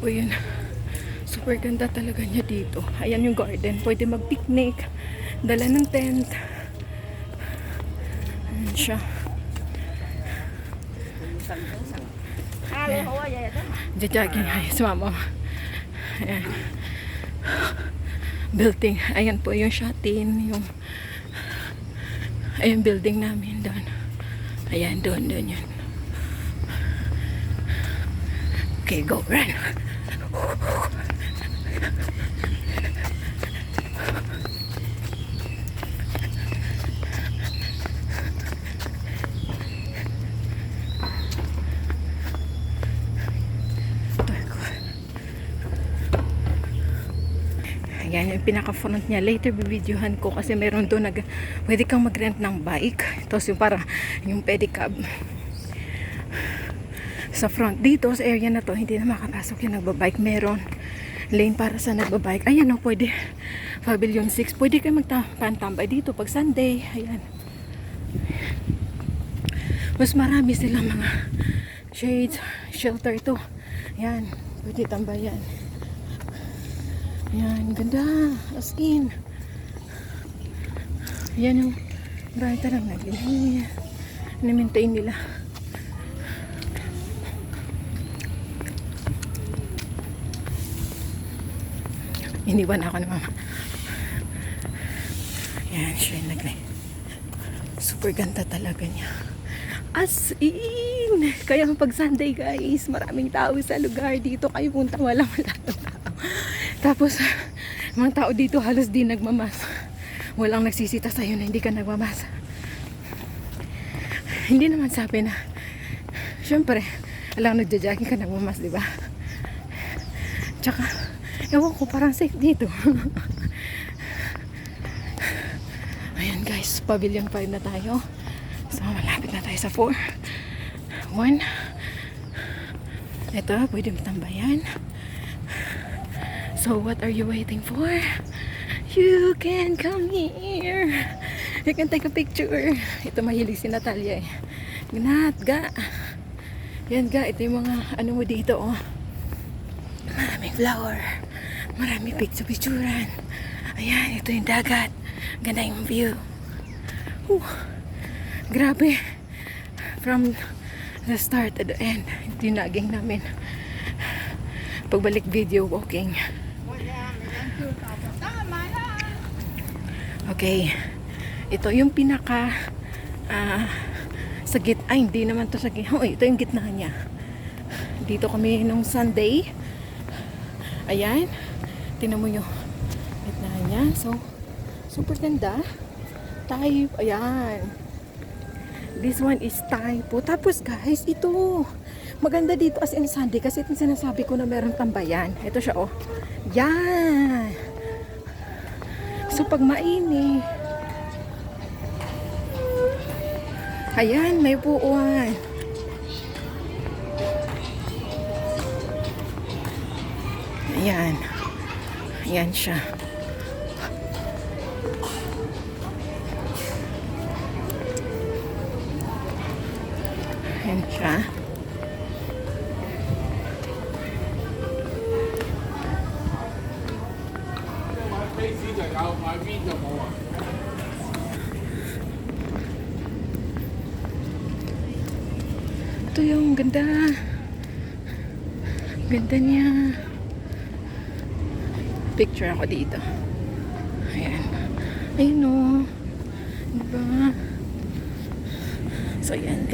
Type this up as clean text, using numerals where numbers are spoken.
O yun. Super ganda talaga niya dito. Ayan yung garden. Pwede mag-picnic. Dala ng tent. Ayan siya. Ayan. Jajaging. Ay, sumama. Ayan. Building. Ayan po yung shatin. Yung ayan building namin doon. Ayan, doon yun. Okay, go, run. Ayan yung pinaka-front niya. Later bibidyohan ko kasi meron doon pwede kang mag-rent ng bike. Tapos yung para yung pedicab sa front. Dito sa area na to hindi na makapasok yung nagbabike. Meron lane para sa nagbabike. Ayan o, pwede. Pavilion 6. Pwede kayo magtambay dito pag Sunday. Ayan. Mas marami silang mga shades, shelter to. Ayan. Pwede tambayan. Ayan, ganda. As in. Ayan yung brighter lang naglilinis. Na-maintain nila. Iniwan ako ni mama. Ayan, siya yung super ganda talaga niya. As in. Kaya pag Sunday guys, maraming tao sa lugar dito. Kayo punta, wala tao. Tapos, mga tao dito halos di nagmamas. Walang nagsisita sa'yo na hindi ka nagmamas. Hindi naman sabi na, syempre, alang nagja-jogging ka nagmamas, di ba? Tsaka, ewan ko, parang safe dito. Ayan guys, pavilion 5 na tayo. So, malapit na tayo sa 4. 1. Ito, pwede matambayan. So, what are you waiting for? You can come here. You can take a picture. Ito mahilig si Natalia eh. Gnat, ga. Yan ga, ito yung mga ano mo dito oh. Maraming flower. Maraming picture-picturan. Ayan, ito yung dagat. Ganda yung view. Grabe. From the start to the end. Ito yung naging namin. Pagbalik video walking. Okay. Ito yung pinaka sa gitna. Ay, hindi naman to sa gitna. Oh, ito yung gitna niya. Dito kami nung Sunday. Ayan. Tingnan mo yung gitna niya. So, super ganda. Type. Ayan. This one is type po. Tapos guys, ito. Maganda dito as in Sunday kasi itong sinasabi ko na meron tambayan. Ito siya oh. Yan. So pag mainit. Ayan, may upuan. Ayan. Ayan siya. Ayan siya. Ito yung ganda. Ganda niya. Picture ako dito. Ayan. Ayun o. Diba? So, ayan.